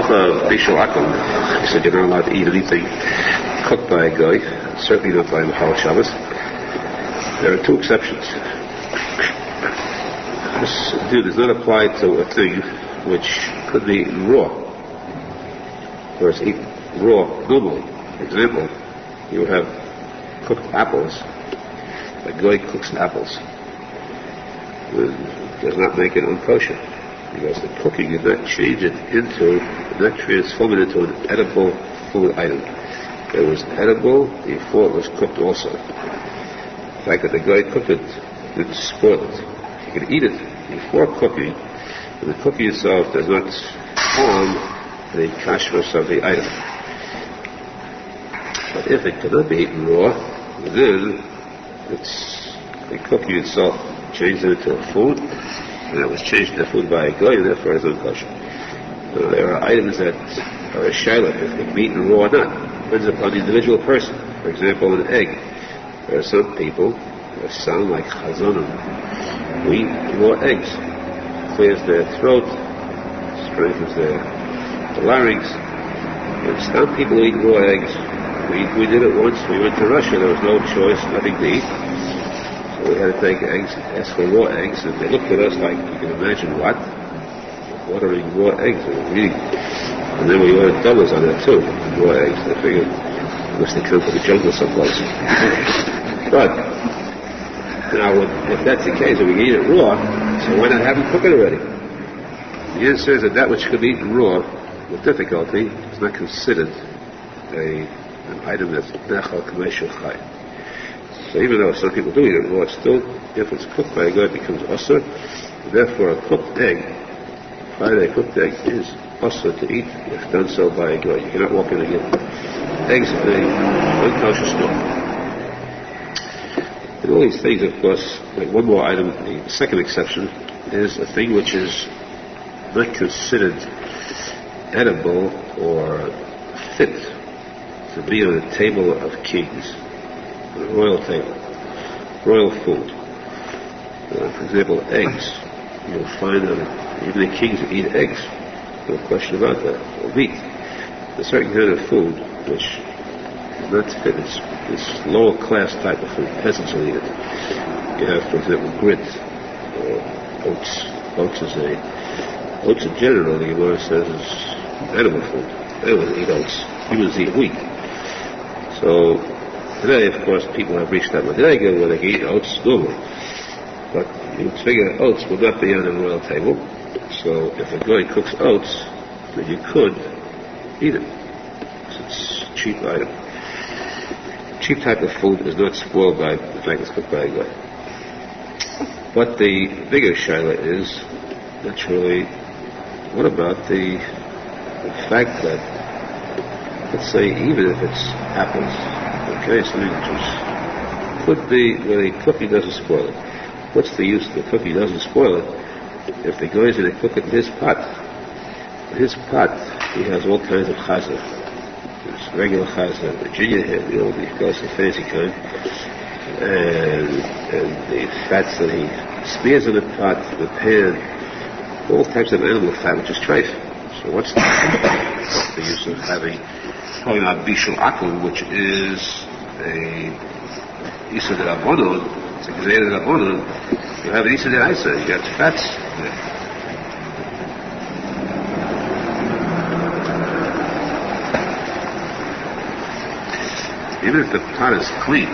halacha of bishul akum. He said you're not allowed to eat anything cooked by a goy, certainly not by Mechal Shabbos. There are two exceptions. This does not apply to a thing which could be eaten raw, or it's eaten raw normally. For example, you would have cooked apples. A goy cooks apples. It does not make it unkosher, because the cooking did not change it into, did not transform it into an edible food item. It was edible before it was cooked also. The fact that the goy cooked it didn't spoil it. You can eat it before cooking, and the cooking itself does not harm the kashrus of the item. But if it cannot be eaten raw, then the cooking itself changed it into a food, and it was changed into food by a goy, and therefore it's unkosher. So there are items that are a shayla, if they can be eaten raw or not. It depends upon the individual person. For example, an egg. There are some people that sound like chazonim who eat raw eggs. It clears their throat, strengthens their larynx. And some people eat raw eggs. We did it once. We went to Russia. There was no choice, nothing to eat. So we had to take eggs, ask for raw eggs, and they looked at us like, you can imagine what? Ordering raw eggs. And then we ordered doubles on that too, raw eggs. They figured, unless they come from the jungle someplace. But, now, if that's the case, if we can eat it raw, so why not have it cook it already? The answer is that which could be eaten raw with difficulty is not considered an item that's nechal kameshul chai. So even though some people do eat it raw, it's still, if it's cooked by a goy, it becomes usur. Therefore, a cooked egg, Friday cooked egg, is usur to eat if done so by a goy. You cannot walk in again. Eggs are the unkosher smell. And all these things, of course, like one more item, the second exception is a thing which is not considered edible or fit to be on the table of kings, the royal table, royal food. For example, eggs. You'll find that even the kings eat eggs. No question about that. Or meat. A certain kind of food which is not fit. It's lower class type of food. Peasants will eat it. You have, for example, grit or oats. Oats in general, the Gemara says, is edible food. Animals eat oats. Humans eat wheat. So today, of course, people have reached that madrega where they can eat oats normally. But you would figure oats would not be on the royal table. So if a guy cooks oats, then you could eat it. So it's a cheap item. Cheap type of food is not spoiled by the fact it's cooked by a guy. But the bigger shaila is, naturally, what about the fact that, let's say, even if it's apples, okay, something which could be where the cooking doesn't spoil it. What's the use? The cooking doesn't spoil it if the guy's going to cook it in his pot. In his pot, he has all kinds of chazah. There's regular chazah, Virginia head, the goes the fancy kind, and the fats that he smears in the pot, the pan, all types of animal fat, which is treif. So what's the use of having, probably not bishul akum, which is a isa de rabbanon, it's a gzeira de rabbanon, you have an isa de isa, you got fats there. Even if the pot is clean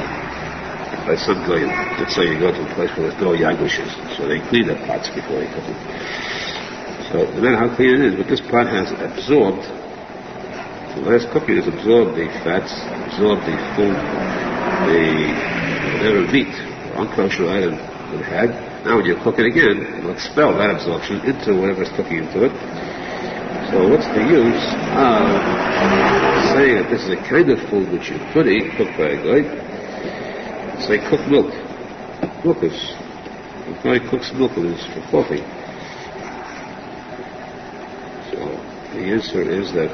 by some guy, let's say you go to a place where there's no yagushes, so they clean the pots before they cook them. So no matter how clean it is, but this pot has absorbed, the last cooking has absorbed the fats, absorbed the food, the whatever meat, or unkosher item it had. Now when you cook it again, it will expel that absorption into whatever's cooking into it. So what's the use of saying that this is a kind of food which you could eat, cooked by a guy? Say cooked milk. Milk is, a guy cooks milk for coffee. So the answer is that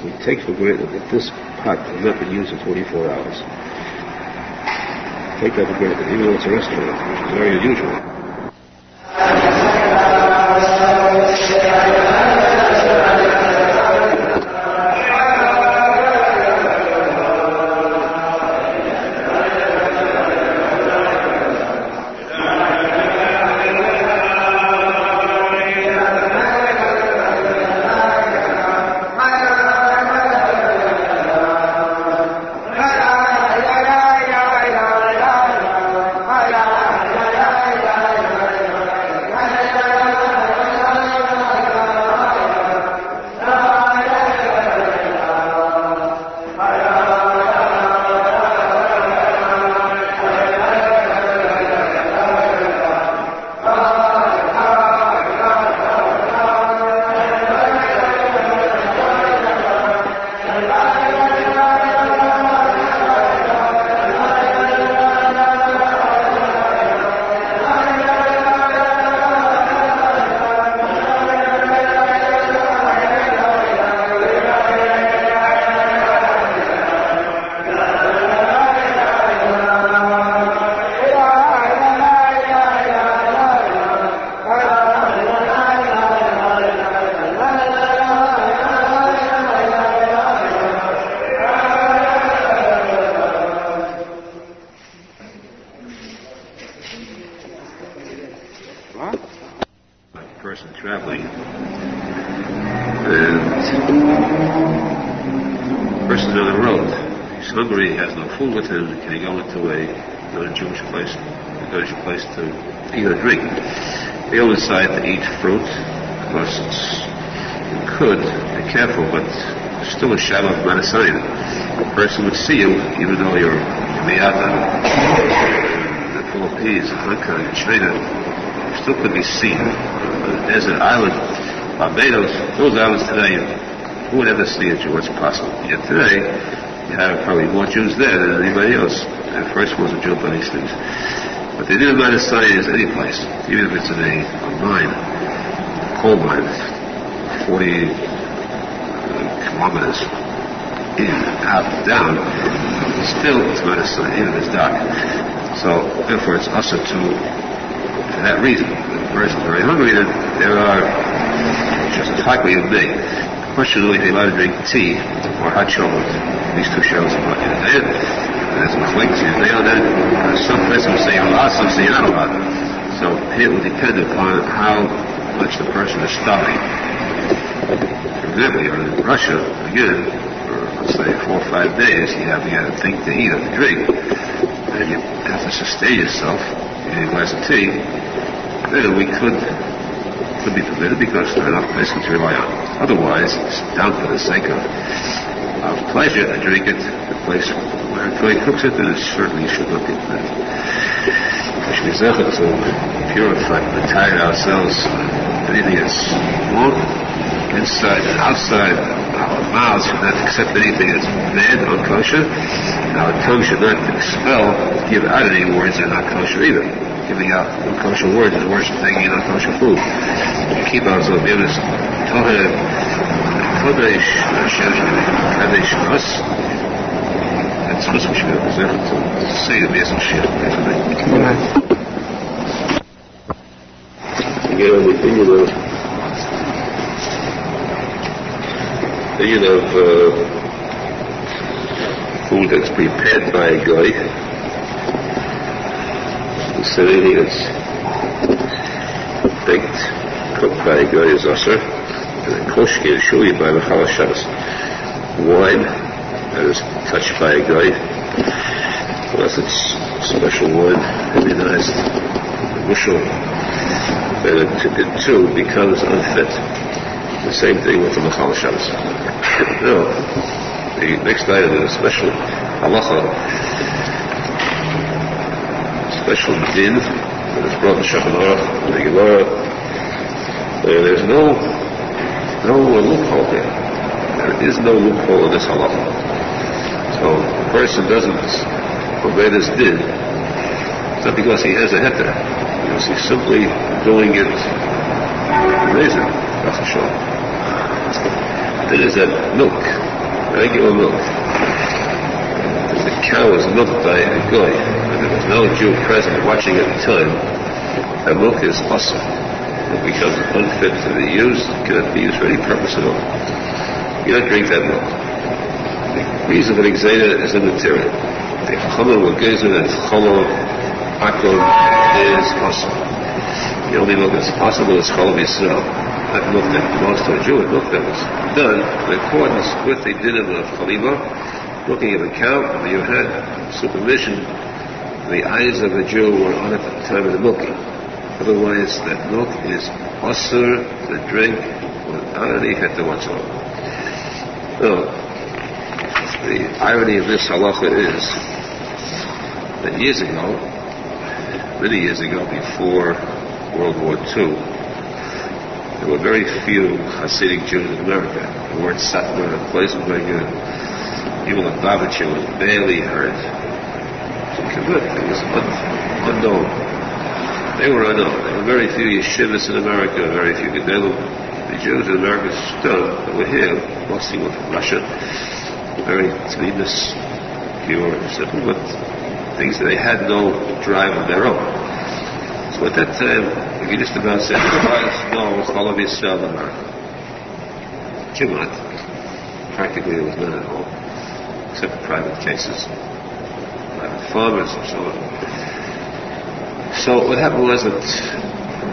we take for granted that this pot has not been used in 24 hours. Take that for granted, even though it's a restaurant, which is very unusual. traveling, and the person's on the road. He's hungry, he has no food with him. Can he go into a Jewish place to eat or drink? They all decide to eat fruit, because you could be careful, but there's still a shadow of Manasayim. The person would see you, even though you're in Miyata, the Philippines, Hong Kong, China, you still could be seen. The desert island, Barbados, those islands today, who would ever see a Jew? It's possible. Yet today, you have probably more Jews there than anybody else. And first wasn't jumped on these things. But the idea of Manasayim is any place, even if it's in a mine, a coal mine, 40 kilometers in, out, down, still it's Manasayim, even if it's dark. So, therefore, it's also for that reason. If the person is very hungry, then there are just as likely as me. The question is, if they allowed to drink tea or hot chocolate. These two shows about you today. There's a link to you on that. Some person will say you're allowed, some say you're not allowed. So it will depend upon how much the person is starving. For example, you're in Russia, again, for let's say 4 or 5 days, you have a thing to eat or to drink, and you have to sustain yourself, eating a glass of tea, then we could be permitted because there are enough places to rely on. Otherwise, it's down for the sake of pleasure to drink it, the place where a guy cooks it, then it certainly should not be permitted. We should be zeichet to purify, retire ourselves, anything that's wrong, inside and outside. Our mouths should not accept anything that's bad or kosher. Our tongue should not give out any words that are not kosher either. Giving out unkosher words is worse than taking in unkosher food. We keep ourselves in this Torah, Kodesh, Kadesh, us. That's what we should be able to say to be as a shir. Again, on the opinion of food that's prepared by a guy, so anything that's baked, cooked by a guy is usher, and then koshki and shuli by the Shabbos. Wine that is touched by a guy, unless it's special wine, immunized, mushel, then it too becomes unfit. The same thing with the Machal Shabbos. No, the next item is a special halacha, special din that is brought in Shulchan Aruch, the Gemara. There's no loophole here. There is no loophole in this halacha. So the person doesn't obey this din. It's not because he has a heter. Because he's simply doing it amazing. That's for sure. Then is that milk, regular milk. If the cow is milked by a guy, and there was no Jew present watching at the time, that milk is awesome. It becomes unfit to be used, cannot be used for any purpose at all. You don't drink that milk. The reason for the Xena is immaterial. The Challah with Gezer and Challah Akon is awesome. The only milk that's possible is Challah Yisrael. That milk that belongs to a Jew, a milk that was done in accordance with the din of Chaliva, looking at a cow, and you had supervision. The eyes of the Jew were on it at the time of the milking. Otherwise, that milk is usher to drink without any heter whatsoever. Now, the irony of this halacha is that many years ago, before World War II, there were very few Hasidic Jews in America. The word Satmar and place was very good. Even the Babacha was barely heard. It was unknown. They were unknown. There were very few yeshivas in America, very few gedolim. The Jews in America still that were here, mostly were from Russia. Very tznius, pure, simple, but things that they had no drive of their own. So at that time, you just about said, no, it's all of Yisrael in America. Kimat. Practically there was none at all, except private cases, private farmers and so on. So what happened was that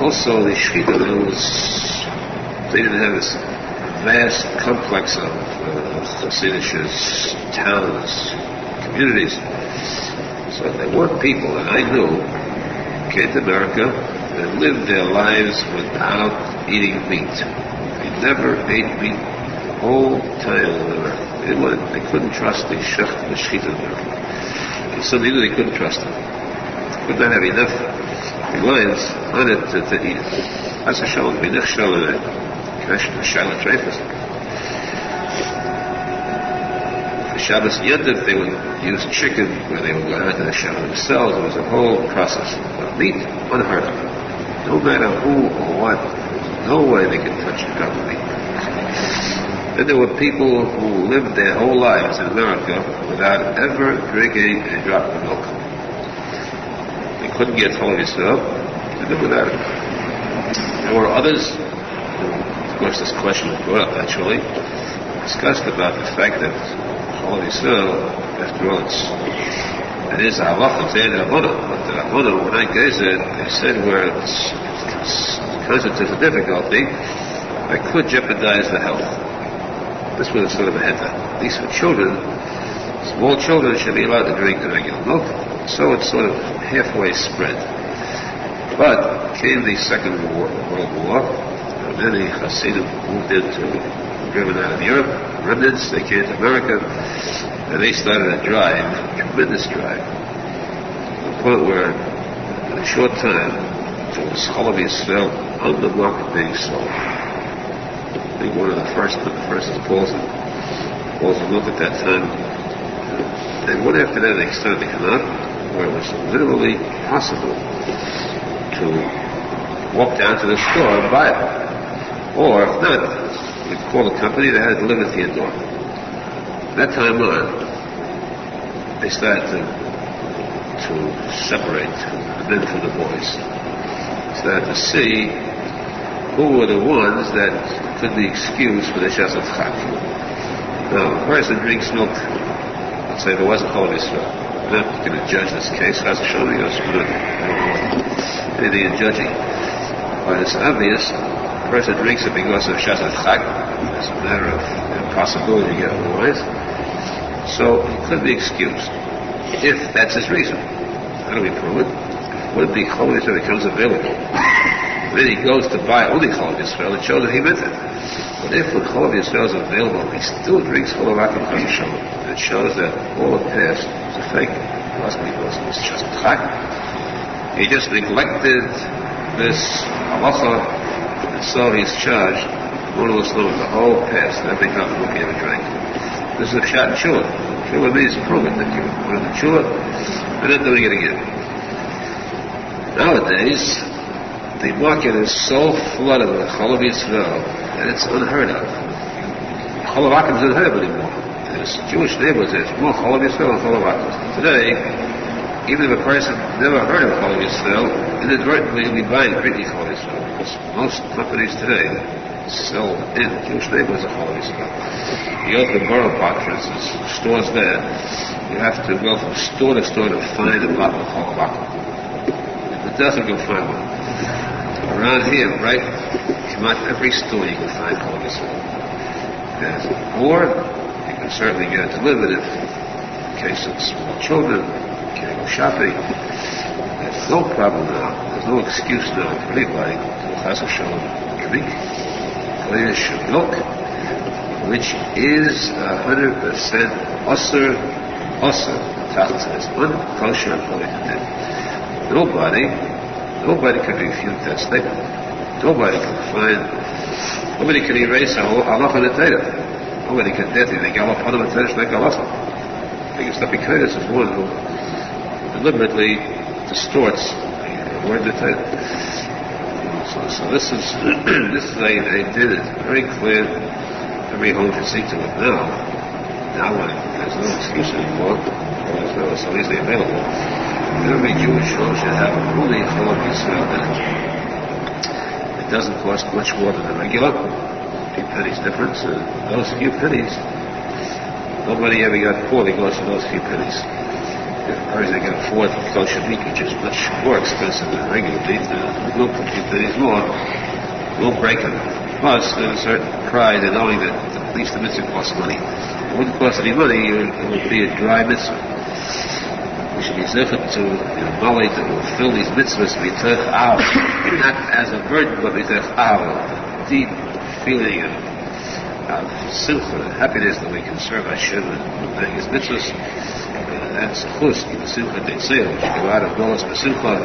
also the Shechita was They didn't have this vast complex of Chassidus towns, communities. So there were people that I knew came to America and lived their lives without eating meat. They never ate meat the whole time they were there. They couldn't trust the shech, the shechita. And so they knew they couldn't trust it. Could not have enough reliance on it to eat it. That's a shalom. Menachem Mendel Schneerson. Shabbos Yontif, they would use chicken where they would go out to the Shabbat themselves. It was a whole process. But meat, unheard of. No matter who or what, no way they could touch a cup of meat. Then there were people who lived their whole lives in America without ever drinking a drop of milk. They couldn't get hold of yourself, they lived without it. There were others, of course this question was brought up actually, discussed about the fact that Chol Yisrael, after all, it is a halacha, it's a Rabbana, but the Rabbana, when I gazed at it, they said where it's constitutes a difficulty, I could jeopardize the health. This was sort of a heta. At least for children, small children should be allowed to drink the regular milk, so it's sort of halfway spread. But came the Second World War, and then the Chassidut moved driven out of Europe, remnants, they came to America, and they started a drive, a tremendous drive, to the point where, in a short time, there was Chol Yisrael on the market being sold. I think one of the first is Paul's milk at that time. And one after that, they started to come out, where it was literally possible to walk down to the store and buy it. Or, if not, you'd call a company that had it delivered to your door. That time on, they started to separate the men from the boys. They started to see who were the ones that could be excused for the Shasat Chak. Now, a person drinks milk, let's say there wasn't Chol Yisrael. We're not going to judge this case. I don't know anything in judging. But it's obvious the person drinks it because of Shasat Chak. It's a matter of impossibility to get otherwise. So he could be excused if that's his reason. How do we prove it? Would be Chol Yisrael becomes available. Then he goes to buy only Chol Yisrael. It shows that he meant it. But if when Chol Yisrael is available, he still drinks Chol Avraham Steinhartz. It shows that all the past was a fake. It wasn't because it was just Chak. He just neglected this halacha, and so he's charged. One of those knows the whole past, every cup of milk he ever drank. This is a shot in Shua. Shua means prove it that you put it in Shua, and then doing it again. Nowadays, the market is so flooded with Chol Yisrael that it's unheard of. Chol Avraham is unheard of anymore. There's Jewish neighborhoods, there's more Chol Yisrael than Chol Avraham. Today, even if a person never heard of Chol Yisrael, inadvertently he'll be buying drinking Chol Yisrael, because most companies today sell in Jewish neighborhoods of Chol Yisrael. You go to the Borough Park, for instance, stores there, you have to go from store to store to find a bottle of Chol Avraham. If it doesn't, go find one. Around here, right, come out every store you can find Chol Yisrael. Or you can certainly get it delivered if, in case of small children, you can't go shopping. There's no problem now. There's no excuse now for anybody to Chas v'Shalom drink Kodesh milk, which is 100% osir, tachlis. It's unkosher according to them. Nobody can refute that statement. Nobody can erase a halacha in the Torah. Nobody can definitely make halacha on the Torah like halacha. The biggest Epicurus is one who deliberately distorts the word in the Torah. So this is they did it very clear. Every home should see to it now. Now when there's no excuse anymore, there's no so easily available. Every Jewish home should have a fully Chol Yisrael in it. It doesn't cost much more than the regular. A few pennies difference. Those few pennies, nobody ever got poor because of those few pennies. If a person can afford kosher meat, which is much more expensive than regular meat, we'll put a few pennies more. We'll break it. Plus, there's a certain pride in knowing that at least the mitzvah costs money. It wouldn't cost any money, it would be a dry mitzvah. We should be zifat to knowledge that will fill these mitzvahs to be terch al, not as a burden, but be terch al, deep feeling of simcha, happiness that we can serve Hashem and doing His mitzvahs. That's chus, the simcha tetzeh, which go out of Golas B'simcha,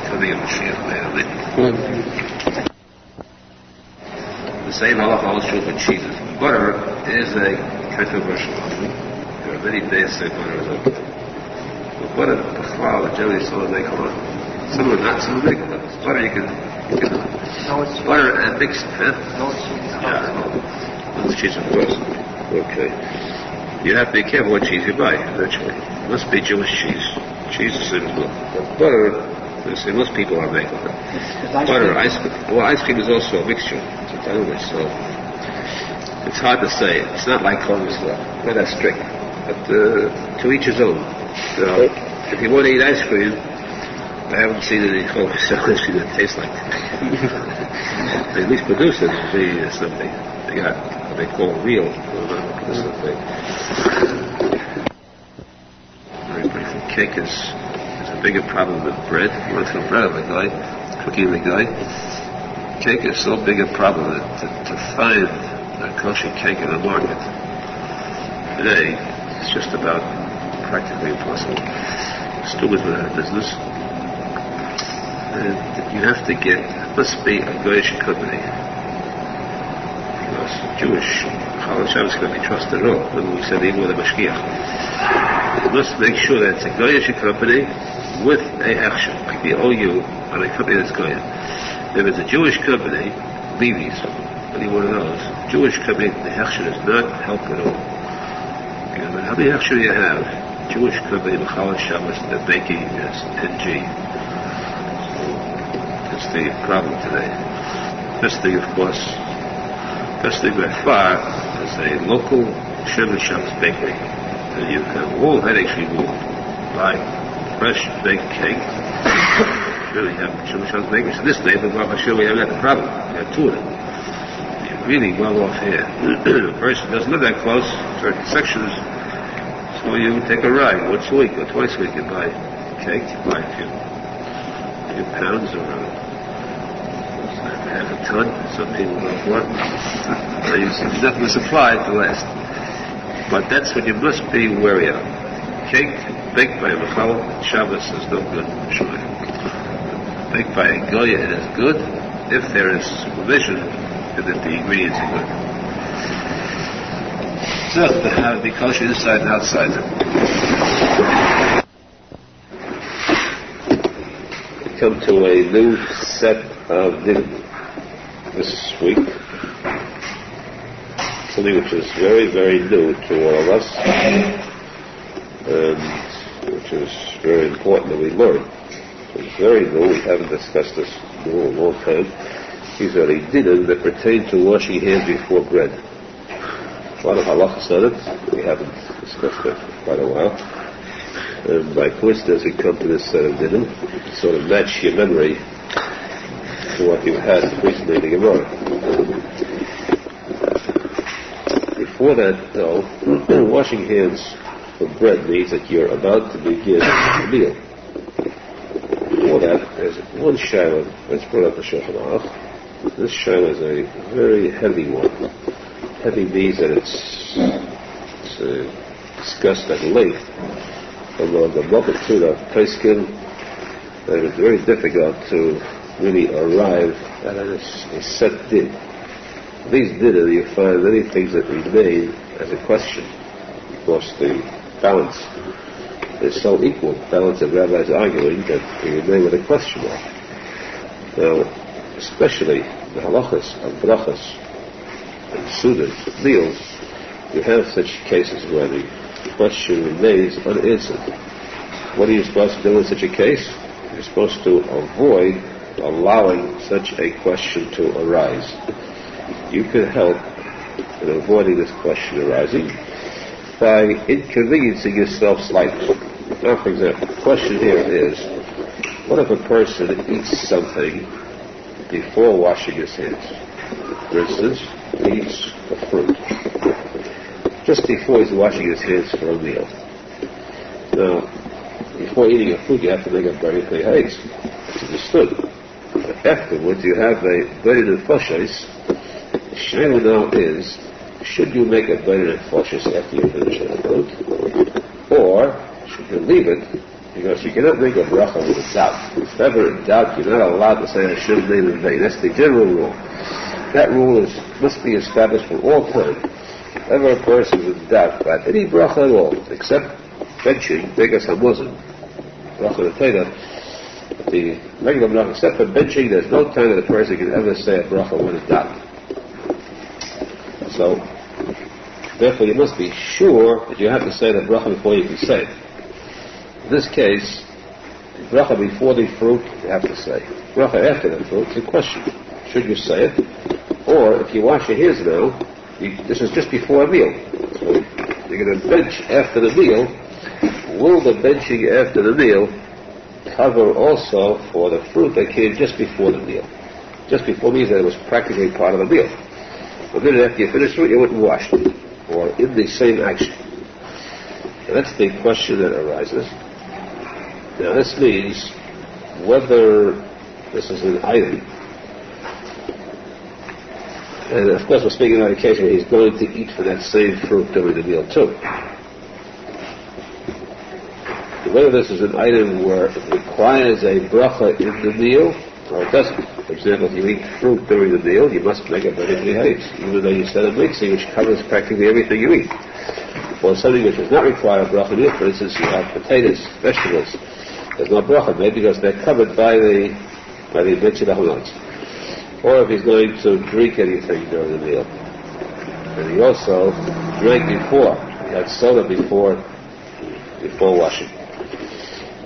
coming of Mashiach. Amen. The same halacha holds true for cheese. Butter is a controversial one. There are many days say butter is open. But butter, the generally some of them make a lot. Some of them not, some of them make a lot. Butter you can butter and mix it, huh? No cheese. Yeah, no cheese, of course. Okay. You have to be careful what cheese you buy, eventually. It must be Jewish cheese. Cheese is simple. But butter, say most people are making it. Butter, ice cream. Well, ice cream is also a mixture. So it's hard to say. It's not like Chassidus law. Not that strict. But to each his own. So if you want to eat ice cream, I haven't seen any Chassidus ice cream that tastes like it. They at least produce it. Something. They got what they call real. Something. Very briefly, cake is a bigger problem than bread. You want to throw bread on the guy, cooking the guy. Cake is so big a problem that to find a kosher cake in the market today is just about practically impossible. Students with that business, and you have to get, it must be a Goyish company, because Jewish Halacha is going to be trusted at all. When we said even with a mashgiach, you must make sure that it's a Goyish company with a hechsher, like the OU, or a company that's Goyish. If it's a Jewish company, Levi's, any one of those, Jewish company, the hechsher does not help at all. Okay, but how many hechsher do you have? Jewish company, Mechal Shabbos, the baking is NG. So that's the problem today. Best thing, of course, best thing by far is a local Shem Shabbos bakery. And you have all headaches removed by fresh baked cake. Really have Jewish house bakers in this neighborhood. Well, I'm sure we haven't had a problem. We have two of them. You're really well off here. The person doesn't live that close, certain sections, so you take a ride once a week or twice a week and buy cake, you buy a few pounds or half a ton. Some people don't want. There's nothing to supply to last. But that's what you must be wary of. Cake baked by a Mechal Shabbos is no good. Sure. Baked by a Goya it is good if there is supervision and that the ingredients are good. So to have the kosher inside and outside. We come to a new set of dinner this week. Something which is very, very new to all of us, and which is very important that we learn. It's very new. We haven't discussed this in a long time. These are the dinim that pertain to washing hands before bread. A lot of halachas on it. We haven't discussed it for quite a while. And by coincidence, we come to this set of dinim to sort of match your memory to what you had recently in the Gemara. Before that, though, washing hands for bread means that you're about to begin the meal. Before that, there's one shiloh that's brought up the Shulchan. This shiloh is a very heavy one. Heavy means that it's discussed at length among the multitude of poskim, that it's very difficult to really arrive at a set din. These din, you find many things that remain as a question, because the balance is so equal, the balance of rabbis arguing, that we remain with a question mark. Now, especially the halachas of brachas and sudas, meals, you have such cases where the question remains unanswered. What are you supposed to do in such a case? You're supposed to avoid allowing such a question to arise. You can help in avoiding this question arising by inconveniencing yourself slightly. Now, for example, the question here is, what if a person eats something before washing his hands? for instance, eats a fruit just before he's washing his hands for a meal. Now, before eating a fruit, you have to make a very clear haze. It's understood. But afterwards, you have a burden of foshes. The shayla now is, should you make a burden of foshes after you finish the fruit, or should you leave it? Because you cannot make a bracha with a doubt. If ever in doubt, you're not allowed to say Hashem name in vain. That's the general rule. That rule must be established for all time. If ever a person is in doubt about any bracha at all, except benching, Begas HaMuzim, bracha L'Teidah, the regular bracha, except for benching, there's no time that a person can ever say a bracha with a doubt. So, therefore, you must be sure that you have to say the bracha before you can say it. In this case, the bracha before the fruit, you have to say. Bracha after the fruit, it's a question. Should you say it? Or, if you wash your hands now, this is just before a meal. So, you're going to bench after the meal. Will the benching after the meal cover also for the fruit that came just before the meal? Just before means that it was practically part of the meal. A minute after you finish it, you wouldn't wash it. Or in the same action. And that's the question that arises. Now this means whether this is an item, and of course we're speaking about a case where he's going to eat for that same fruit during the meal too. Whether this is an item where it requires a bracha in the meal, or it doesn't. For example, if you eat fruit during the meal, you must make a very haze, even though you said a mixing, which covers practically everything you eat. Or something which does not require a bracha in it, for instance, you have potatoes, vegetables. There's no bracha, maybe because they're covered by the mitzvah halachas. Or if he's going to drink anything during the meal. And he also drank before. He had soda before washing.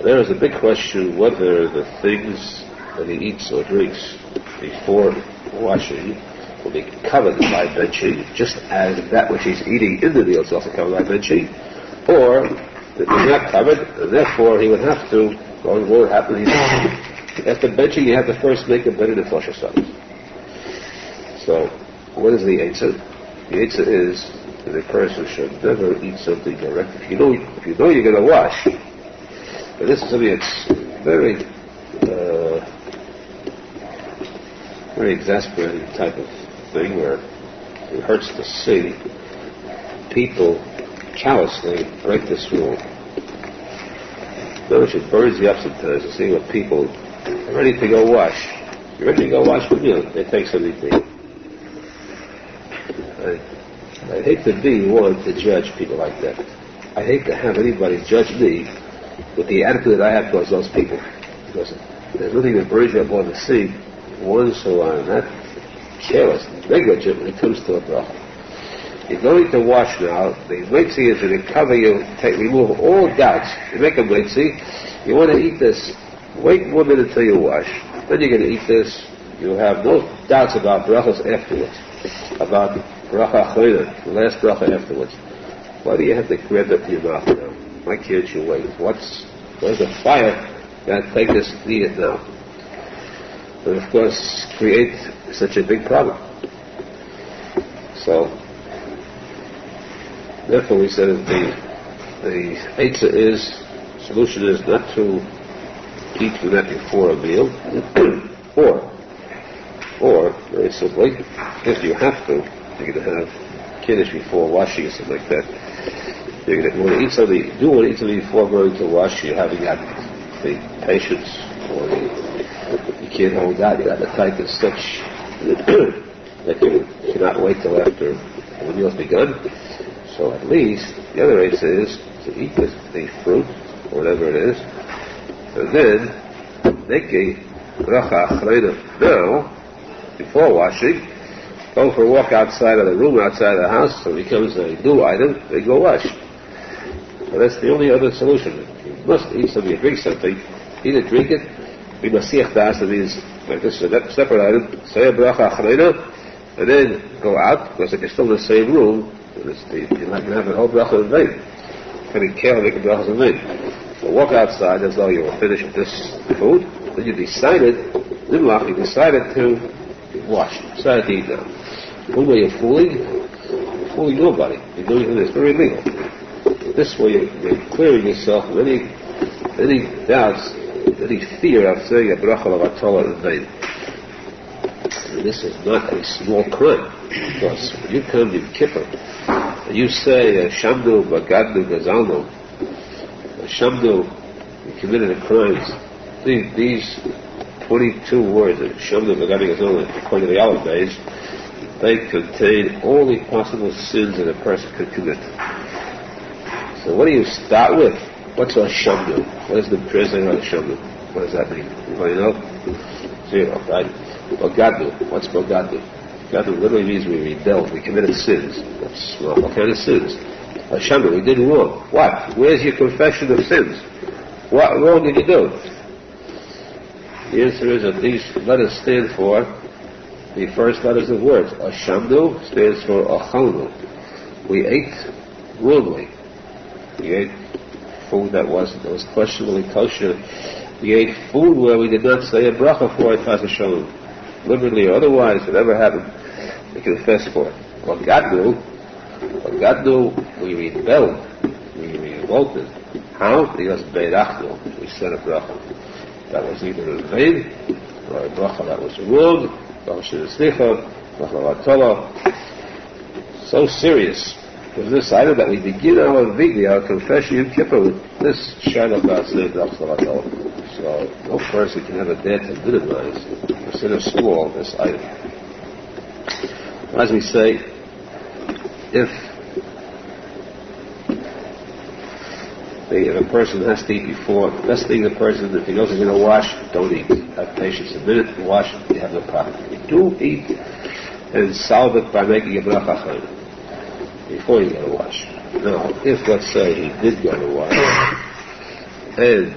There is a big question whether the things that he eats or drinks before washing will be covered by benching, just as that which he's eating in the meal is also covered by benching, or that he's not covered, and therefore he would have to, what would happen, after benching you have to first make a better than flush yourself. So, what is the answer? The answer is that a person should never eat something direct. If you know you're going to wash, but this is something that's very exasperating type of thing where it hurts to see people callously break this rule. Notice it burns you up sometimes to see what people are ready to go wash. You're ready to go wash the meal. They take something to eat. I hate to be one to judge people like that. I hate to have anybody judge me with the attitude that I have towards those people. Because there's nothing that burns you up more to see ones who are not careless, negligent when it comes to a bracha. You're going to wash now. The mitzi is going to cover you, remove all doubts. You make a mitzi. You want to eat this. Wait 1 minute until you wash. Then you're going to eat this. You have no doubts about brachas afterwards. About bracha achrona, the last bracha afterwards. Why do you have to grab that to your mouth now? Why can't you wait? Where's the fire that take this, eat it now? And of course, create such a big problem. So, therefore we said that the answer is, solution is not to eat for that before a meal, or, very simply, if you have to, you're going to have kiddush before washing or something like that. You're going to want to eat something, do want to eat something before going to wash. You haven't got the patience, or you can't hold out. You got the type of such that you cannot wait till after the meal's begun. So at least the other answer is to eat the fruit, or whatever it is, and then make a bracha achrona now, before washing. Go for a walk outside of the room, outside of the house, so it becomes a new item, then go wash. So that's the only other solution. You must eat something, drink something, eat it, drink it. We must see das, that means, like this is a separate item, say a bracha achrona, and then go out, because if you're still in the same room, you're not going to have a whole bracha in vain. You can't care to make a bracha in vain. So walk outside as though you were finished with this food, then you decided to wash. Started to eat now. One way you're fooling nobody. You're doing this very legal. This way you're clearing yourself of any doubts, any fear of saying a bracha of Torah in vain. And this is not a small crime, because when you come to Kippur and you say Shamdu, Bagadnu, Gazalnu, Shamdu, you committed a crime. These 22 words, Shamdu, Bagadnu, Gazalnu, according to the Aleph days, they contain all the possible sins that a person could commit. So what do you start with? What's a Shamdu? What is the translation of Shamdu? What does that mean? Anybody know? Zero, right? Bogadnu. What's Bogadnu? Bogadnu literally means we rebelled, we committed sins. That's what kind of sins? A Shamdu, we did wrong. What? Where's your confession of sins? What wrong did you do? The answer is that these letters stand for the first letters of words. Ashamdu stands for Achalnu. We ate wrongly. We ate food that was questionably kosher. We ate food where we did not say a bracha for it, Chas Shalom. Liberally or otherwise, whatever happened, we confess for it. Bogadnu, we rebelled. We revolted. How? Because beirachnu, we said a bracha. That was either in vain, or a bracha that was wrong, so serious was this item that we begin our Vigli, our confession in Kippur, with this Shiloh God's name, so no person can ever dare to minimize, consider small this item. As we say, if a person has to eat before, the best thing the person, if he knows he's going to wash, don't eat. Have patience. The minute you wash, you have no problem. You do eat and solve it by making a bracha before you go to wash. Now, if, let's say, he did go to wash, and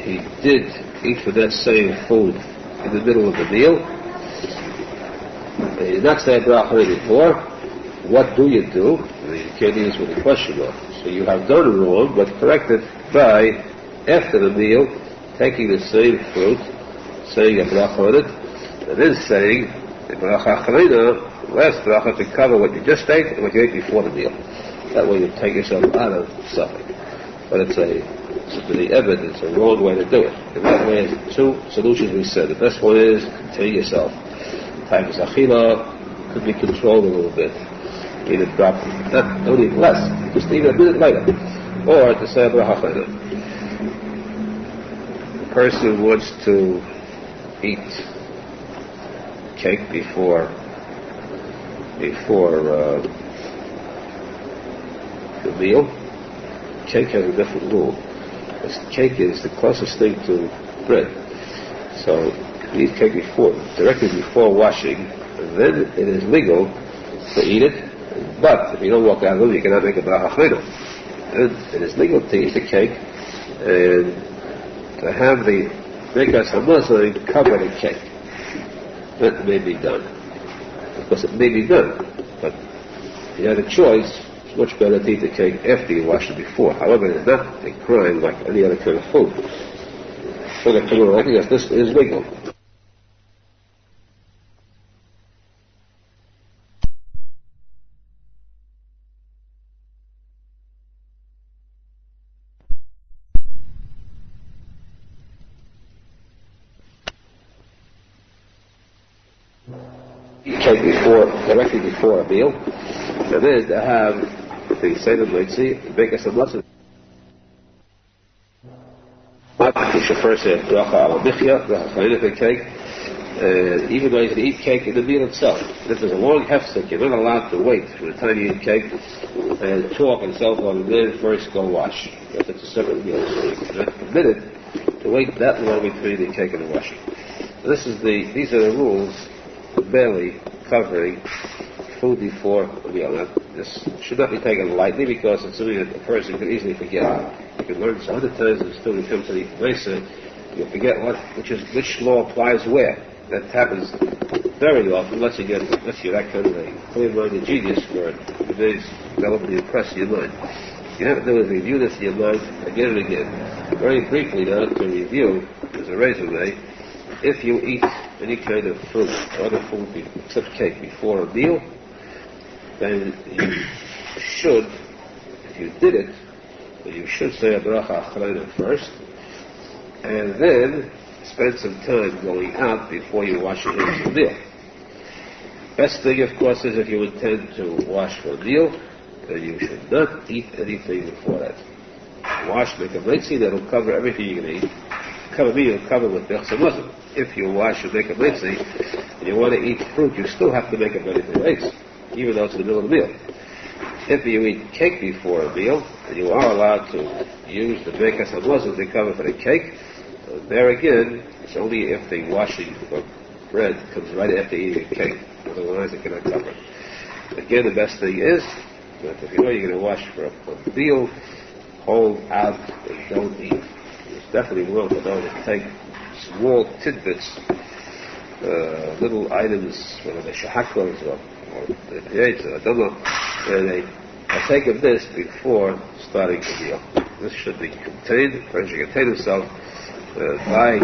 he did eat for that same food in the middle of the meal, and he did not say a bracha before, what do? You can't use with a question mark. So you have done wrong, but corrected by, after the meal, taking the same fruit, saying a bracha on it, and then saying a bracha acharina, last bracha, to cover what you just ate and what you ate before the meal. That way you take yourself out of suffering. But it's the evidence, a wrong way to do it. And that way, two solutions we said. The best one is contain yourself. Time is achila, could be controlled a little bit. Eat it properly. Don't eat less. Just eat it a minute later. Or to say a bracha acharina. The person wants to eat cake before the meal. Cake has a different rule. Cake is the closest thing to bread. So you eat cake directly before washing, and then it is legal to eat it. But if you don't walk out of the room, you cannot make a bracha acharina. And it is legal to eat the cake and to have the Menachem Mendel Schneerson cover the cake. That may be done. Of course, it may be done, but if you had a choice, it's much better to eat the cake after you wash it before. However, it's not a crime like any other kind of food. So that I think this is legal. Directly before a meal, and then to have the Seder Moitzi, make us a lesson. You should first say bracha al michya, bracha for the cake, even though you can eat cake in the meal itself. And if there's a long hefsek, you're not allowed to wait for the time you eat cake and talk and so on, and then first go wash. If it's a separate meal, so you're not permitted to wait that long between the cake and the washing. So these are the rules barely covering food before a meal. Now, this should not be taken lightly because it's something that a person can easily forget. You can learn this 100 times and still when you come to the Mesa, you'll forget which law applies where. That happens very often unless you're that kind of a clear-minded genius where the days development impress your mind. You have to do is review this in your mind again and again. Very briefly now, to review, as a resume, if you eat any kind of fruit or other food except cake before a meal, then you should, if you did it, then you should say a bracha achrona first, and then spend some time going out before you wash your hands for the meal. Best thing, of course, is if you intend to wash for a meal, then you should not eat anything before that. Wash, make a mitzi, that'll cover everything you're going to eat. Cover me, you'll cover with bechsa. If you wash and make a mitzi, and you want to eat fruit, you still have to make a mitzi, even though it's in the middle of the meal. If you eat cake before a meal, and you are allowed to use the bechsa to cover for the cake, there again, it's only if the washing of bread comes right after eating a cake. Otherwise, it cannot cover it. Again, the best thing is that if you know you're going to wash for a meal, hold out and don't eat. It's definitely wrong for those that take small tidbits, little items, whether they're shahakos or the pieds, or I don't know, and they partake of this before starting the meal. This should be contained. The person should contain himself by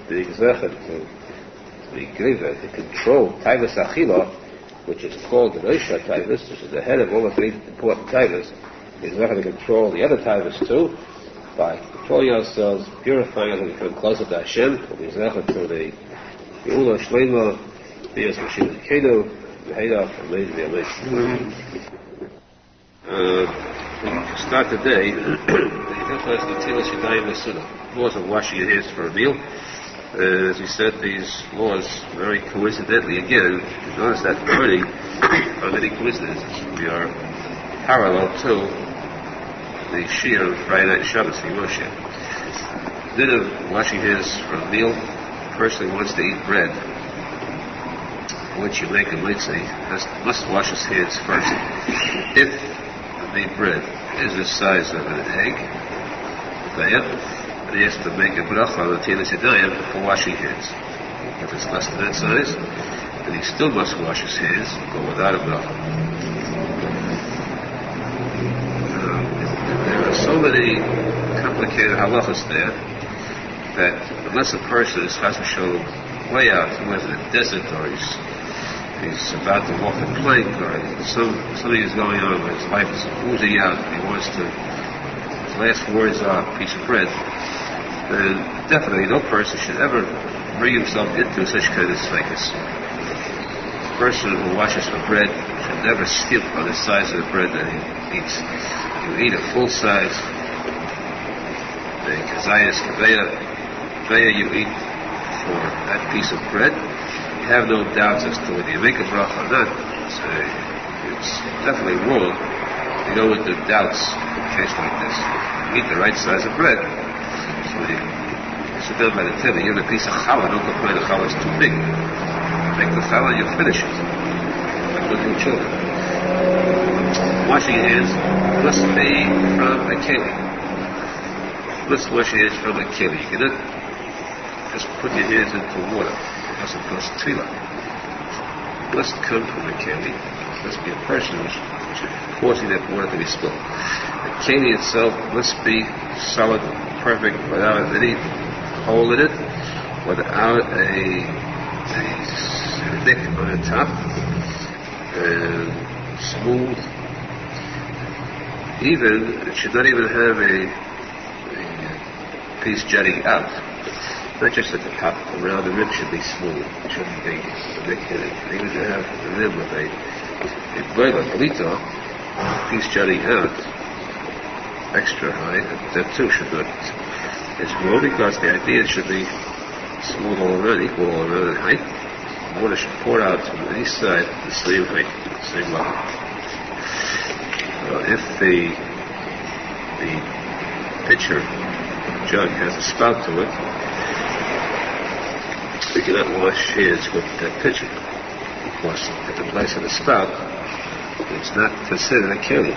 being zecher to be given to control taivas achila, which is called the Reisha taivas, which is the head of all the three important taivas. He's zecher to control the other taivas too, by controlling ourselves, purifying us, and becoming closer to Hashem. We'll be zecher to the Yehulah Shleima, Bias Mashiach Kedu, V'heidach, Amen, V'amen. To start the day, the laws of washing your hands for a meal. As we said, these laws, very coincidentally, again, notice that learning are many coincidences. We are parallel to the Shir of Friday night Shabbos, the Moshe. Instead of washing hands for a meal, the person who wants to eat bread, once you make a mitzi, must wash his hands first. If the bread is the size of an egg, and he has to make a bracha on the tilas yadayim before washing hands. If it's less than that size, then he still must wash his hands, but without a bracha. There are so many complicated halachas there that unless a person is chas v'sholom way out, who is in a desert, or he's about to walk a plank, or something is going on where his life is oozing out, and he wants to, his last words are a piece of bread, then definitely no person should ever bring himself into such kind of sfekas. The person who washes for bread should never skip on the size of the bread that he eats. You eat a full size, the kazayas kaveya you eat for that piece of bread. You have no doubts as to whether you make a bracha or not. It's definitely wrong. You go with the doubts in a case like this. You eat the right size of bread. So when you sit down by the table, you have a piece of challah. Don't complain the challah is too big. Make the challah and you finish it. Like little children. Washing your hands must be from a keli. Let's wash your hands from a keli. You cannot just put your hands into water. It doesn't cost tefillah. It must come from a keli. It must be a person who's forcing that water to be spilled. The keli itself must be solid, perfect, without any hole in it, without a nick on the top, and smooth. It should not even have a piece jutting out. Not just at the top, around the rim should be smooth. It shouldn't be a nick in it. Even to have the rim with a blita, a piece jutting out, extra high, that too should not. It's wrong because the idea should be smooth all around, equal all around in height. Water should pour out from each side the same height, the same level. If the pitcher jug has a spout to it, we cannot wash hands with that pitcher. Because at the place of the spout, it's not considered a keli.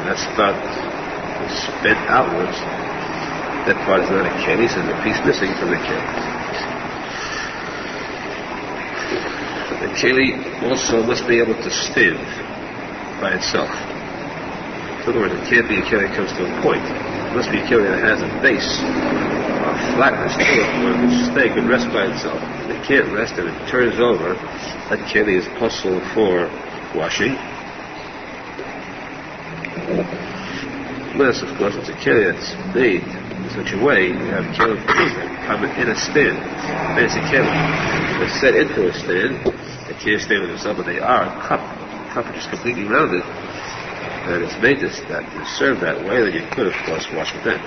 That spout is bent outwards. That part is not a keli, so there's a piece missing from the keli. The keli also must be able to stand by itself. In other words, it can't be a keli that comes to a point. It must be a keli that has a base, a flatness to it where the steak can rest by itself. If it can't rest and it turns over, that keli is possible for washing. Unless, of course, it's a keli that's made in such a way, you have kiruv that come in a stand. Fancy keli. They're set into a stand. They can't stand with themselves, but they are a cup. The cup is just completely rounded. And it's made this that it's served that way, that you could, of course, wash with that.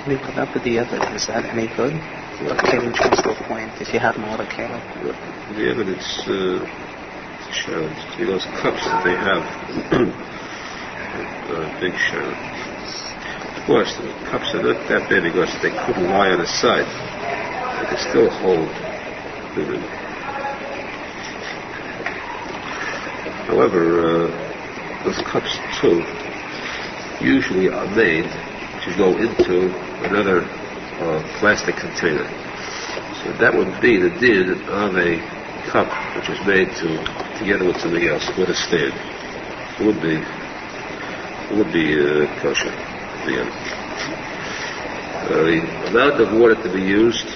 We put up with the evidence. Is that any good? What keli comes to a point if you have no other keli? The evidence shows those cups that they have. Big show. Of course, the cups are not that big because they couldn't lie on the side. They could still hold food. However, those cups too usually are made to go into another plastic container. So that would be the din of a cup which is made together with something else, with a stand. It would be kosher. The amount of water to be used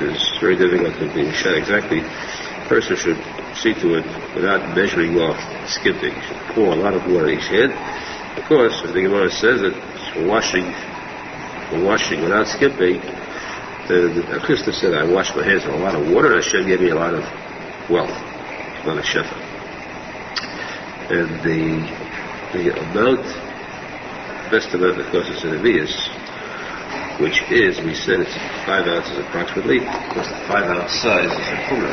is very difficult to be said exactly. A person should see to it without measuring off, skimping. He should pour a lot of water in each hand. Of course, as the Gemara says that for washing without skimping, the Chassidus said, I washed my hands with a lot of water, and Hashem gave me a lot of wealth, a lot of shefa. And the amount, best amount, of course, is in Avias, which is, we said it's 5 ounces approximately, because the 5 ounce size is a tuna.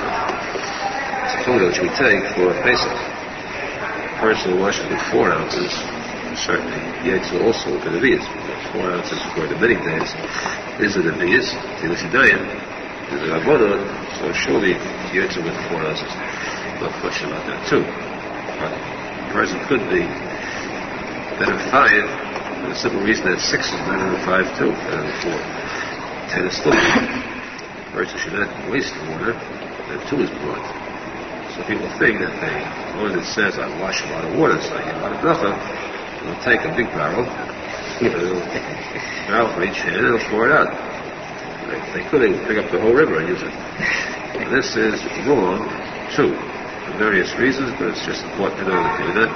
It's a tuna which we take for a posek. A person who washes with 4 ounces, certainly, yet also with an Avias. 4 ounces for the many days is an Avias, is a diet, is an Aharon, so surely yet with 4 ounces. No question about that too. But a person could be better 5, for the simple reason that 6 is better than 5 too, better than 4. 10 is still good. A person should not waste water, and 2 is brought. So people think that as long as it says I wash a lot of water, so I get a lot of bracha, they'll take a big barrel for each hand, and they'll pour it out. They could pick up the whole river and use it. And this is wrong too, for various reasons, but it's just important to know that you do not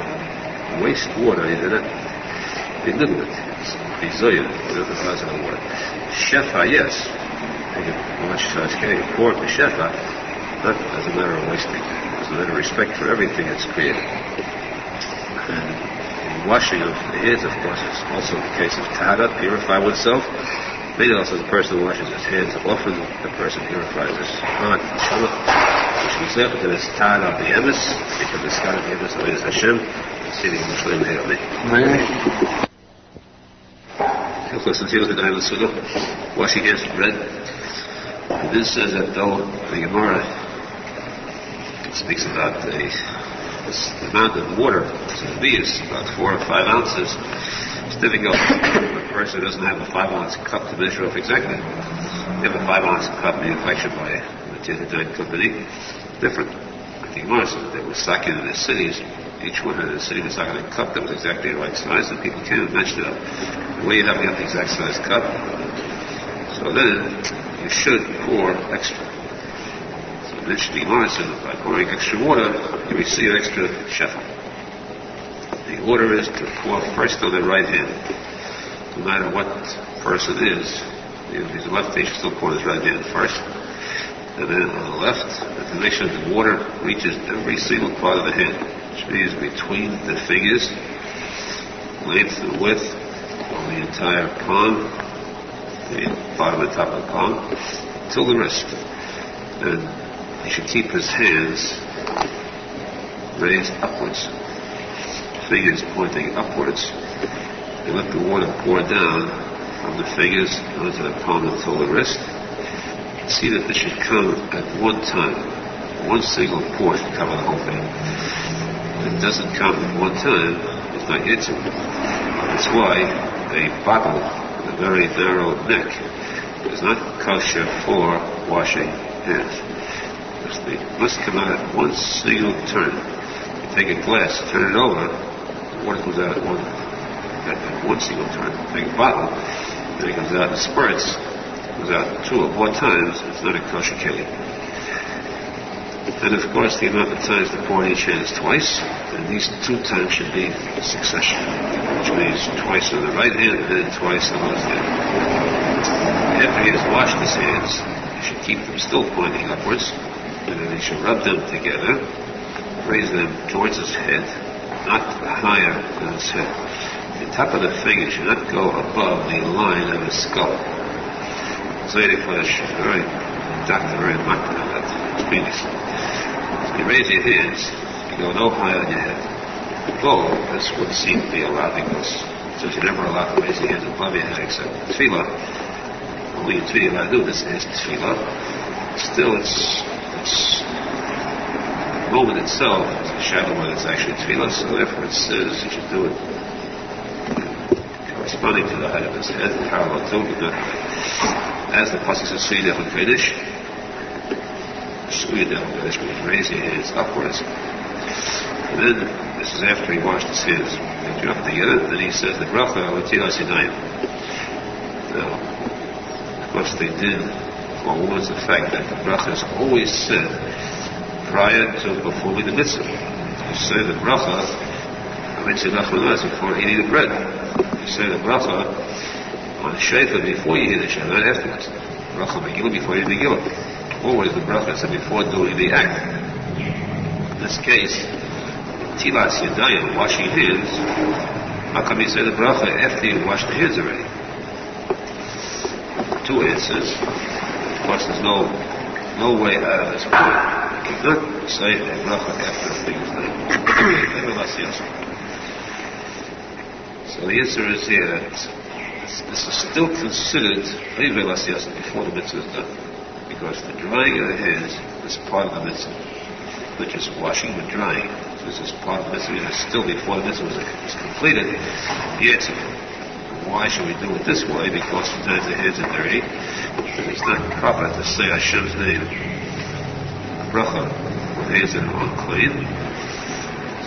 waste water, you do not belittle it. It's bizoya, the size of the water. Shefa, yes. You can wash getting pour the shefa, not as a matter of wasting, as a matter of respect for everything that's created. And the washing of the hands, of course, is also the case of tahara, purify oneself. Maybe also the person who washes his hands often, the person purifies his heart, which is example to this tahara of the emes, because the sky of the emes is Hashem. Sitting in the flame here. Washing hands with bread. And this says that though the Gemara speaks about the amount of water, it's about 4 or 5 ounces. It's difficult if a person doesn't have a 5 ounce cup to measure off exactly. If you have a 5 ounce cup manufactured by the Tikuney company, different. The Gemara says that they were stocking in the cities. Each one in the city was not going to cup that was exactly the right size, and people can't match it up. The way you have to get the exact size cup, so then you should pour extra. So eventually, the Gemara says that by pouring extra water, you receive extra shefa. The order is to pour first on the right hand, no matter what person is. If he's a lefty, he should still pour on his right hand first. And then on the left, to make sure the water reaches every single part of the hand, which means between the fingers, length and width of the entire palm, the bottom and top of the palm, till the wrist. And he should keep his hands raised upwards, fingers pointing upwards, and let the water pour down from the fingers onto the palm until the wrist. See that this should come at one time. One single pour should cover the whole thing. If it doesn't come at one time, it's not yetzer. That's why a bottle with a very narrow neck is not kosher for washing hands. Because they must come out at one single turn. You take a glass, turn it over, the water comes out at one single turn. Take a bottle, and it comes out in spurts, goes out 2 or 4 times, it's not a kosher keli. And of course, the amount of times to pour in each hand is twice, and these 2 times should be in succession, which means twice on the right hand and then twice on the left hand. After he has washed his hands, he should keep them still pointing upwards, and then he should rub them together, raise them towards his head, not higher than his head. The top of the finger should not go above the line of his skull. Very doctor, very makbid on that. It's meaningless. So you raise your hands, you go no higher than your head. Though this would seem to be allowed because since you're never allowed to raise your hands above your head except tefillah, only in tefillah you're allowed to do this is tefillah. Still, it's the moment itself is a shadow when it's actually tefillah, so therefore it says you should do it corresponding to the height of his head, parallel to it, as the posek says, Syrian Jewish, means raise your hands upwards. And then, this is after he washed his hands. They do up together, and then he says, the bracha l'tilas yadayim. Now, of course they did forewarns the fact that the bracha is always said prior to performing the mitzvah. You say the bracha, before eating the bread. You say the bracha on shayfa before you eat the shayfa, not afterwards. Bracha megillah before you eat megillah. Always the bracha is before doing the act. In this case, tilas yadayim, washing hands, how come you say the bracha after you wash the hands already? 2 answers. Of course, there's no way out of this point. You cannot say the bracha after the thing is done. So the answer is here that this is still considered before the mitzvah is done. Because the drying of the hands is part of the mitzvah, which is washing but drying. So this is part of the mitzvah, and still before the mitzvah is completed. The answer, why should we do it this way? Because sometimes the hands are dirty, and it's not proper to say Hashem's name, bracha, with hands that are unclean.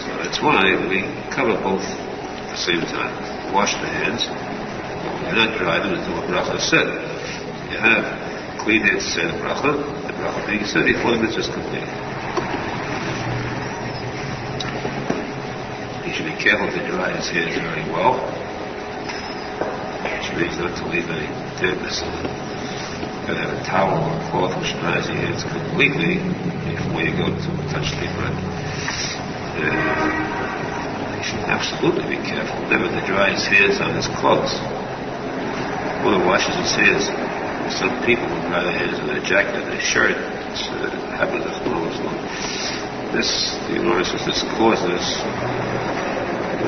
So that's why we cover both at the same time. Wash the hands, and not dry them until the bracha is said. You have clean hands to say the bracha being said before the mitzvah is complete. He should be careful to dry his hands very well, which means not to leave any dampness on them. You can have a towel or a cloth which dries your hands completely before you go to touch the bread. He should absolutely be careful never to dry his hands on his clothes. One who washes his hands, some people will dry their hands on their jacket and their shirt. It's a habit of clothes. This, the Aharon says, this causes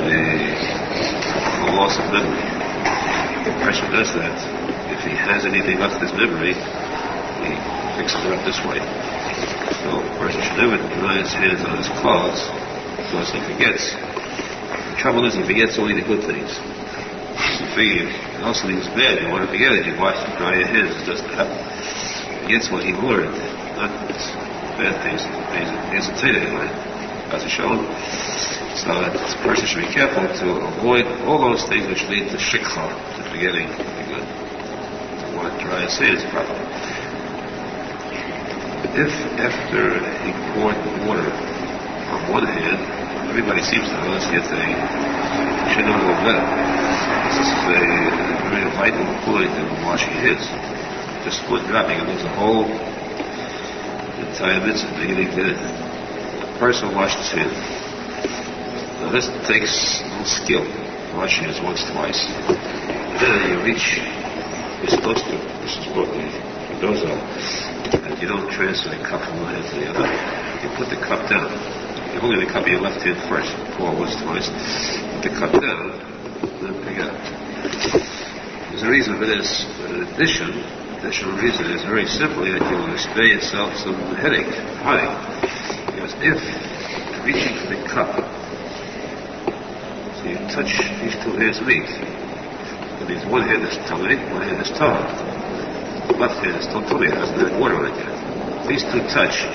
a loss of memory. The person does that. If he has anything left in his memory, he fixes it up this way. So a person should never dry his hands on his clothes because he forgets. The trouble is he forgets only the good things. If something is bad, you want to forget it, you wash and dry your hands, it doesn't happen. He forgets what he learned, not bad things. He hasn't said anyway. As a shown. So this person should be careful to avoid all those things which lead to shikha, to forgetting the good. To want to dry his hands properly. If after he poured water on one hand, everybody seems to know this, yet they should know a little better. This is a very vital point in washing hands. Just one drop, you can lose the whole entire mitzvah, beginning to end. A person washed his hands. Now this takes a little skill. Washing hands once, twice. And then you reach, you're supposed to, this is what goes on, and you don't transfer the cup from one hand to the other. You put the cup down. You're holding the cup in your left hand first. Pour once, twice. Put the cup down, then pick it up. There's a reason for this, but in addition, the additional reason is very simply that you will spare yourself some headache. Because if reaching for the cup, so you touch these 2 hands meet, that means one hand is tummy, one hand is toe. The left hand is tummy, it doesn't have water on it yet. These 2 touch,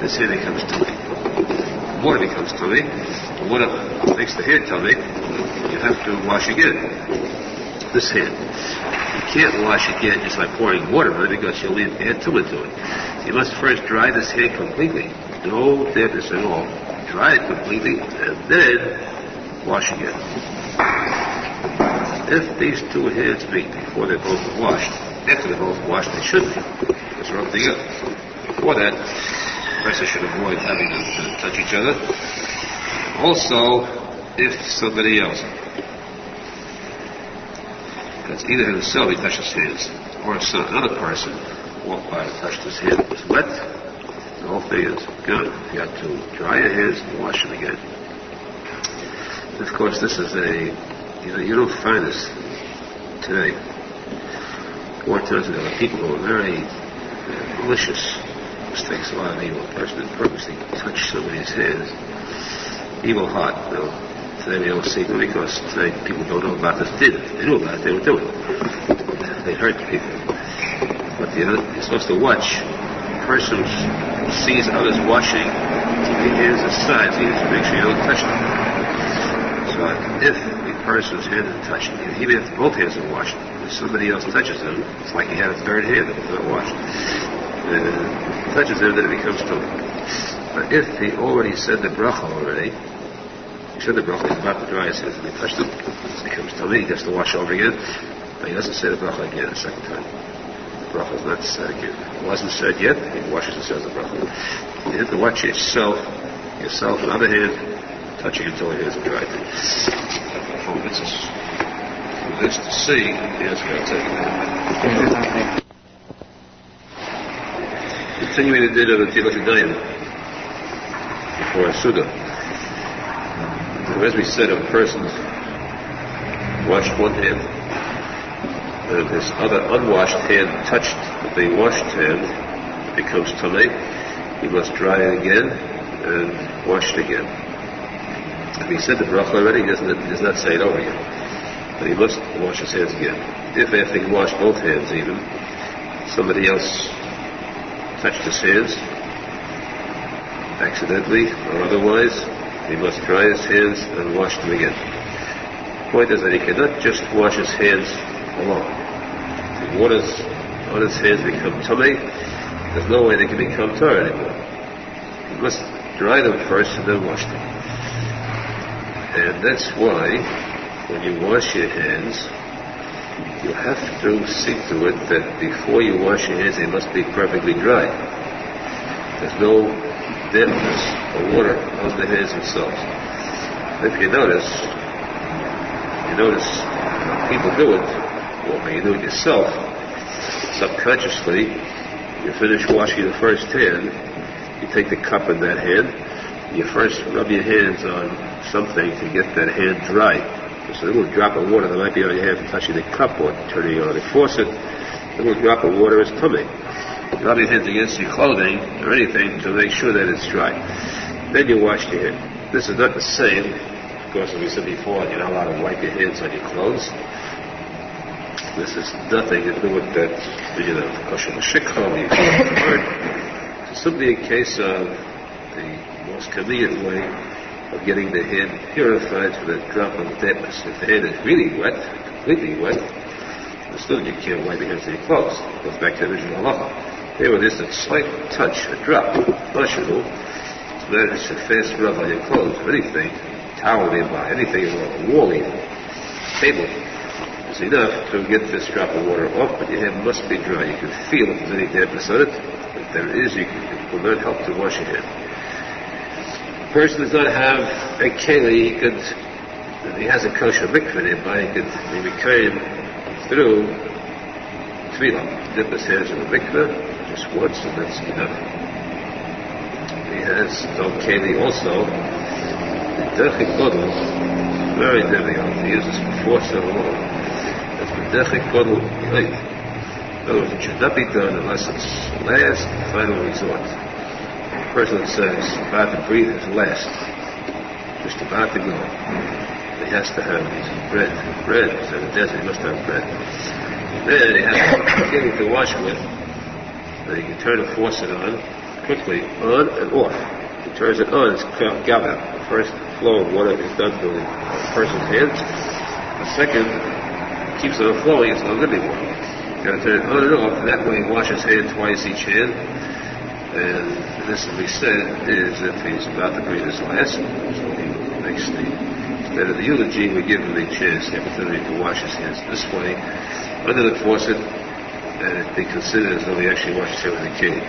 this hand becomes tummy. Water becomes tummy. Water makes the hand tummy. You have to wash again. This hand. can't wash again just by pouring water on it because you'll add tumah to it. So you must first dry this hand completely. No dampness at all. Dry it completely and then wash again. If these two hands meet before they're both washed, after they're both washed, they should be. Let's rub together. Before that, the person should avoid having them touch each other. Also, if somebody else, that's either himself, he touched his hands, or another person walked by and touched his hand, it was wet, the whole thing is gone. You have to dry your hands and wash them again. And of course, this is you don't find this today. More times ago, the people who are very malicious mistakes, a lot of evil. A person that purposely touched somebody's hands, evil heart. Today we don't see it because today people don't know about this. They knew about it, they would do it. They hurt people. But you're supposed to watch. A person who sees others washing, keep your hands aside so you have to make sure you don't touch them. So if the person's hand is touching, even if both hands are washed, if somebody else touches them, it's like he had a third hand that was not washed. And touches them, then it becomes tumah. But if he already said the bracha already, he said the bracha, he's about to dry his hands, and he touched them, it becomes tumah, he gets to wash over again, but he doesn't say the bracha again a second time. The bracha is not said again. It wasn't said yet, he washes and says the bracha. You have to watch yourself, on the other hand, touching until your hands are dried. This is for this to see, yes, we'll take it. Continuing the din of the Tilat Yadayim for a Suda. As we said, if a person washed one hand and his other unwashed hand touched the washed hand, it becomes tamei. He must dry it again and wash it again. If he said the bracha already, he does not say it over again. But he must wash his hands again. If after he washed both hands even, somebody else touched his hands, accidentally or otherwise, he must dry his hands and wash them again. The point is that he cannot just wash his hands alone. The waters on his hands become tamei, there's no way they can become Torah anymore. He must dry them first and then wash them. And that's why, when you wash your hands, you have to see to it that before you wash your hands, they must be perfectly dry. There's no dampness or water on the hands themselves. If you notice people do it, or when you do it yourself, subconsciously, you finish washing the first hand, you take the cup in that hand, you first rub your hands on something to get that hand dry. Just a little drop of water that might be on your hand touching the cup or turning on the faucet, a little drop of water is coming. You rub your hands against your clothing or anything to make sure that it's dry. Then you wash your hand. This is not the same, of course, as we said before, you're not allowed to wipe your hands on your clothes. This is nothing to do with that, kosher mashikha, it's simply a case of the most convenient way of getting the hand purified from a drop of dampness. If the hand is really wet, completely wet, still you can't wipe your hands on your clothes. It goes back to the original halacha. There with just a slight touch, a drop, mashal, so that it's a fast rub on your clothes, or anything, towel nearby, anything on the wall even, table, is enough to get this drop of water off, but your hand must be dry. You can feel if there's any dampness on it. If there is, it will not help to wash your hand. If a person does not have a keli, if he has a kosher mikveh nearby, he could maybe carry him through tefillah, dip his hands in the mikveh just once, and that's enough. He has no keli also. The derech godel is very difficult. He uses before so long. That's the derech godel yoid. In other words, it should not be done unless it's last final resort. The person that says about to breathe is last, just about to go. He has to have bread. Bread is in the desert, he must have bread. Then he has something to wash with. Then he can turn the faucet on, quickly, on and off. He turns it on, it's gathered. The first flow of water is done through the person's hands. The second keeps it on flowing, it's not good anymore. You've got to turn it on and off, and that way he washes his hand twice each hand. And this, as we said, is if he's about to breathe his last. So he makes instead of the eulogy, we give him the chance, the opportunity to wash his hands this way, under the faucet, and it be considered as though he actually washed his hands with a king.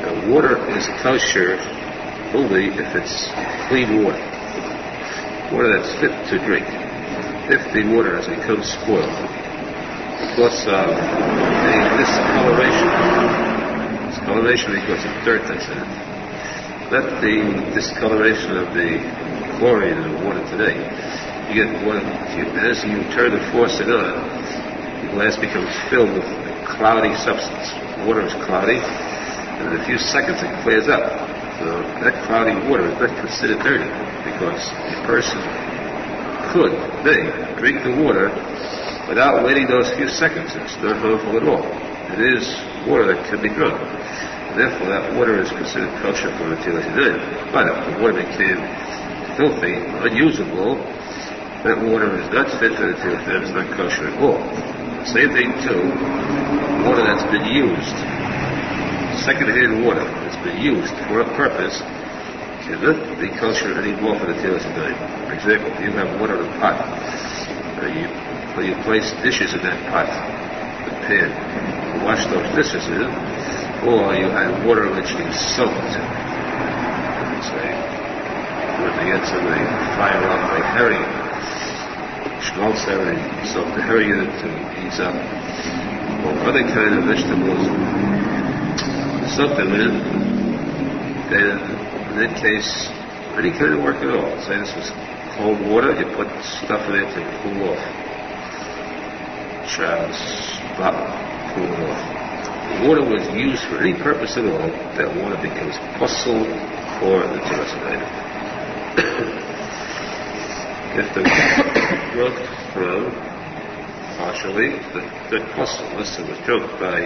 Now, water is kosher only if it's clean water. Water that's fit to drink. If the water has become spoiled because of the discoloration because of dirt that's in it, not the discoloration of the chlorine in the water today. You get water, as you turn the faucet on, the glass becomes filled with a cloudy substance. Water is cloudy, and in a few seconds it clears up. So that cloudy water is not considered dirty because a person may drink the water without waiting those few seconds. It's not harmful at all. It is water that can be drunk. And therefore, that water is considered kosher for the Netilas Yadayim. But if the water became filthy, unusable, that water is not fit for the Netilas Yadayim. It's not kosher at all. Same thing too, water that's been used, second-hand water that's been used for a purpose, cannot be kosher anymore for the Netilas Yadayim. For example, if you have water in a pot, you place dishes in that pot, the pan, you wash those dishes in, or you had water which you soaked. Say, when they get some fire up like herring, schmaltz herring, soak the herring in it to ease up, or other kind of vegetables, soak them in, then in that case, any kind of work at all. Say this was cold water, you put stuff in it to cool off. Shrouds, bottle, cool it off. The water was used for any purpose at all, that water becomes posek for the Netilas Yadayim. If the drunk from partially, the posek, unless it was drunk by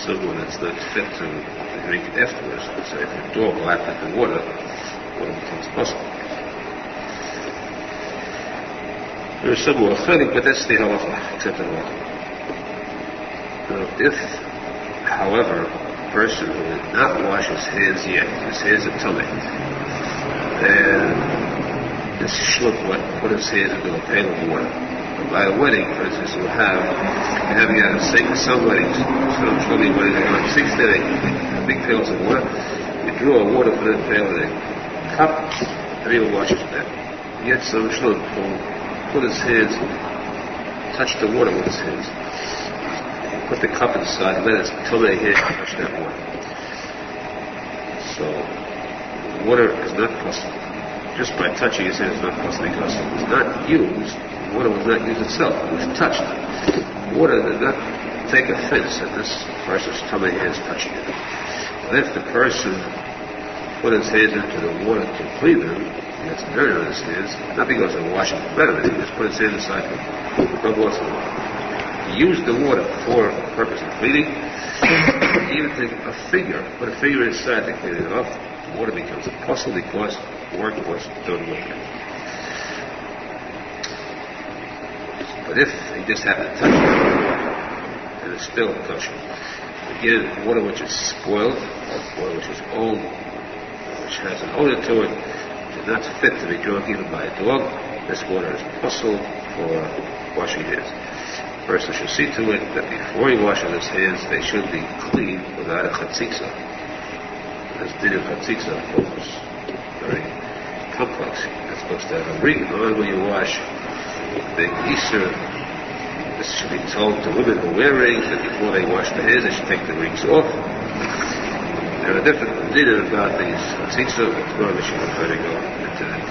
someone that's not fit to drink afterwards. So if the dog lapped at the water becomes posek. There's some more authentic, but that's the halacha, except the halacha. If, however, a person who did not wash his hands yet, his hands are tummy, and this shluk put his hands into a pail of water. And by a wedding, for instance, you're having a some weddings, some weddings, they have 6 to 8 big pails of water. You draw water from that pail in a cup, and he will wash his hands. Yet some shluk put his hands, touch the water with his hands. Put the cup inside, let his tummy hand touch that water. So, water is not posek. Just by touching his hand is not posek because it was not used. Water was not used itself. It was touched. Water did not take offense at this person's tummy hands touching it. But if the person put his hands into the water to clean them, he gets dirt on his hands, not because of washing better than he just put his hands aside to rub off the water. He used the water for the purpose of cleaning. Even take a finger, put a finger inside to clean it off, the water becomes posek because work was done with it. But if he just happened to touch it, and it's still kosher. Again, water which is spoiled, water which is old, which has an odor to it, is not fit to be drunk even by a dog. This water is posek for washing hands. First, I should see to it that before he washes his hands, they should be clean without a chatzitza. As din of chatzitza, of course, very complex. You're supposed to have a ring on when you wash. The Easter, this should be told to women who wear rings that before they wash their hands, they should take the rings off. There are different din about these chatzitza, but tomorrow we should try to go into that.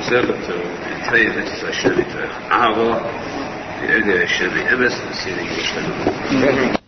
Example to tell you this is Hashem, Aharon. The Ege Hashem, the Emes, and the Syrian Jewish.